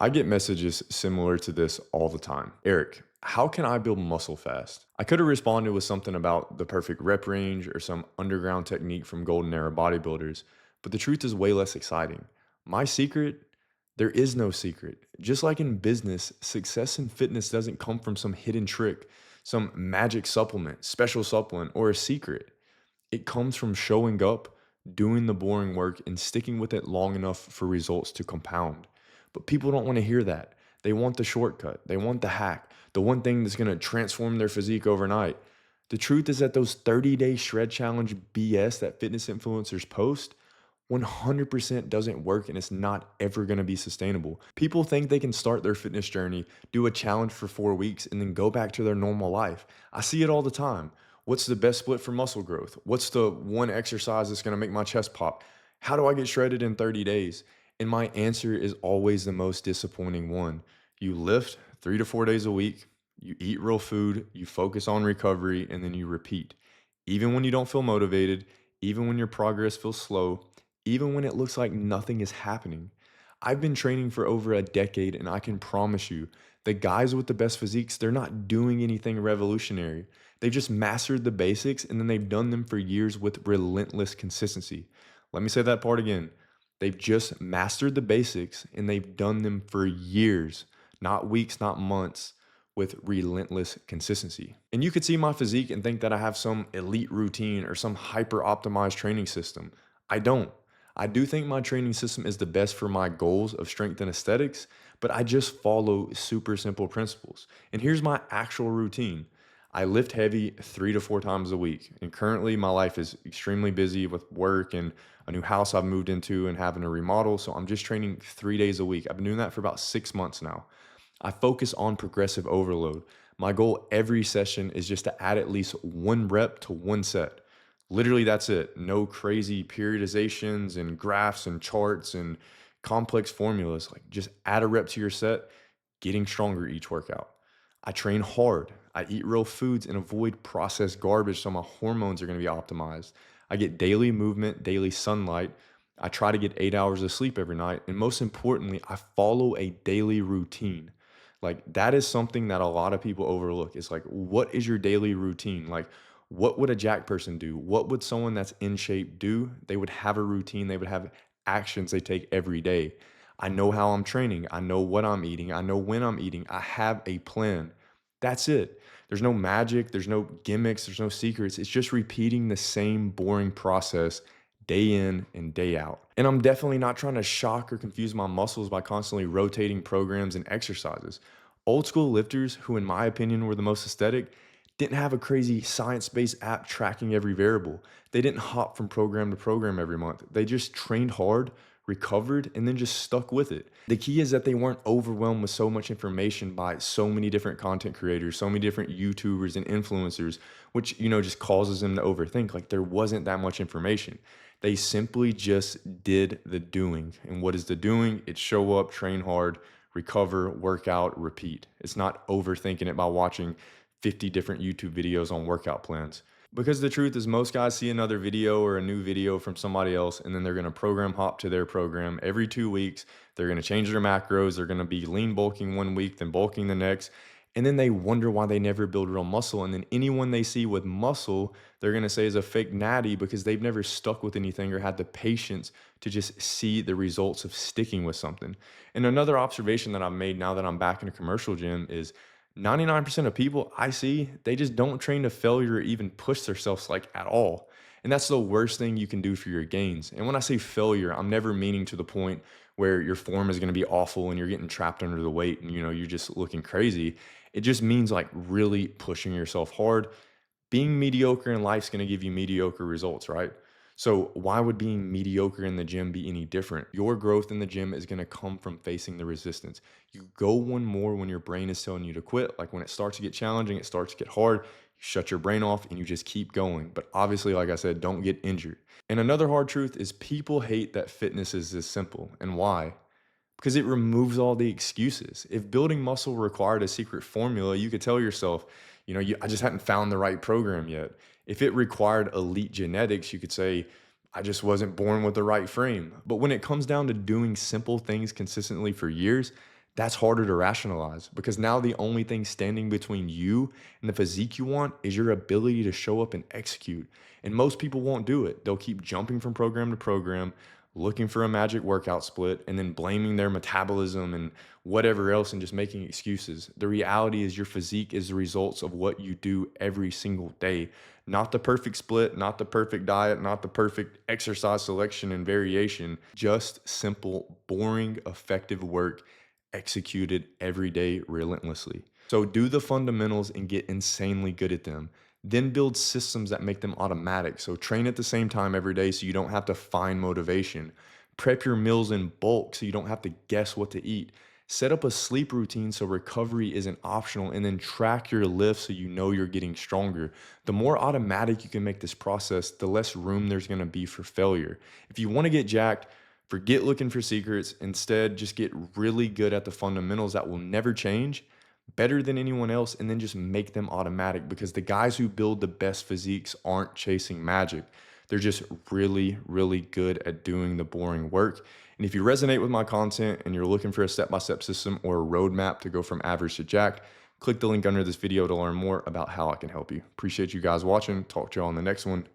I get messages similar to this all the time. Eric, how can I build muscle fast? I could have responded with something about the perfect rep range or some underground technique from golden era bodybuilders, but the truth is way less exciting. My secret, there is no secret. Just like in business, success in fitness doesn't come from some hidden trick, some magic supplement, special supplement, or a secret. It comes from showing up, doing the boring work, and sticking with it long enough for results to compound. But people don't want to hear that. They want the shortcut, they want the hack, the one thing that's going to transform their physique overnight. The truth is that those 30-day shred challenge BS that fitness influencers post 100% doesn't work and it's not ever going to be sustainable. People think they can start their fitness journey, do a challenge for 4 weeks, and then go back to their normal life. I see it all the time. What's the best split for muscle growth? What's the one exercise that's going to make my chest pop? How do I get shredded in 30 days? And my answer is always the most disappointing one. You lift 3 to 4 days a week, you eat real food, you focus on recovery, and then you repeat. Even when you don't feel motivated, even when your progress feels slow, even when it looks like nothing is happening. I've been training for over a decade, and I can promise you, the guys with the best physiques, they're not doing anything revolutionary. They've just mastered the basics and then they've done them for years with relentless consistency. Let me say that part again. They've just mastered the basics and they've done them for years, not weeks, not months, with relentless consistency. And you could see my physique and think that I have some elite routine or some hyper optimized training system. I don't. I do think my training system is the best for my goals of strength and aesthetics, but I just follow super simple principles. And here's my actual routine. I lift heavy 3 to 4 times a week. And currently my life is extremely busy with work and a new house I've moved into and having to remodel. So I'm just training 3 days a week. I've been doing that for about 6 months now. I focus on progressive overload. My goal every session is just to add at least one rep to one set. Literally, that's it. No crazy periodizations and graphs and charts and complex formulas. Like just add a rep to your set, getting stronger each workout. I train hard. I eat real foods and avoid processed garbage so my hormones are going to be optimized. I get daily movement, daily sunlight. I try to get 8 hours of sleep every night. And most importantly, I follow a daily routine. Like that is something that a lot of people overlook. It's like, what is your daily routine? Like, what would a jack person do? What would someone that's in shape do? They would have a routine, they would have actions they take every day. I know how I'm training, I know what I'm eating, I know when I'm eating, I have a plan. That's it. There's no magic, there's no gimmicks, there's no secrets. It's just repeating the same boring process day in and day out. And I'm definitely not trying to shock or confuse my muscles by constantly rotating programs and exercises. Old school lifters, who in my opinion were the most aesthetic, didn't have a crazy science-based app tracking every variable. They didn't hop from program to program every month. They just trained hard, recovered, and then just stuck with it. The key is that they weren't overwhelmed with so much information by so many different content creators, so many different YouTubers and influencers, which, just causes them to overthink. Like there wasn't that much information. They simply just did the doing. And what is the doing? It's show up, train hard, recover, work out, repeat. It's not overthinking it by watching 50 different YouTube videos on workout plans. Because the truth is, most guys see another video or a new video from somebody else, and then they're gonna program hop to their program every 2 weeks. They're gonna change their macros. They're gonna be lean bulking one week, then bulking the next. And then they wonder why they never build real muscle. And then anyone they see with muscle, they're gonna say is a fake natty because they've never stuck with anything or had the patience to just see the results of sticking with something. And another observation that I've made now that I'm back in a commercial gym is 99% of people I see, they just don't train to failure or even push themselves like at all. And that's the worst thing you can do for your gains. And when I say failure, I'm never meaning to the point where your form is going to be awful and you're getting trapped under the weight and you're just looking crazy. It just means like really pushing yourself hard. Being mediocre in life is going to give you mediocre results, right? So why would being mediocre in the gym be any different? Your growth in the gym is going to come from facing the resistance. You go one more when your brain is telling you to quit. Like when it starts to get challenging, it starts to get hard, you shut your brain off and you just keep going. But obviously, like I said, don't get injured. And another hard truth is people hate that fitness is this simple. And why? Because it removes all the excuses. If building muscle required a secret formula, you could tell yourself, I just hadn't found the right program yet. If it required elite genetics, you could say, I just wasn't born with the right frame. But when it comes down to doing simple things consistently for years, That's harder to rationalize because now the only thing standing between you and the physique you want is your ability to show up and execute. And most people won't do it. They'll keep jumping from program to program, looking for a magic workout split, and then blaming their metabolism and whatever else and just making excuses. The reality is your physique is the results of what you do every single day. Not the perfect split, not the perfect diet, not the perfect exercise selection and variation, just simple, boring, effective work executed every day relentlessly. So do the fundamentals and get insanely good at them. Then build systems that make them automatic. So train at the same time every day so you don't have to find motivation. Prep your meals in bulk so you don't have to guess what to eat. Set up a sleep routine so recovery isn't optional, and then track your lifts so you know you're getting stronger. The more automatic you can make this process, the less room there's gonna be for failure. If you wanna get jacked, forget looking for secrets. Instead, just get really good at the fundamentals that will never change, better than anyone else, and then just make them automatic because the guys who build the best physiques aren't chasing magic. They're just really, really good at doing the boring work. And if you resonate with my content and you're looking for a step by step system or a roadmap to go from average to jacked, click the link under this video to learn more about how I can help you. Appreciate you guys watching. Talk to y'all on the next one.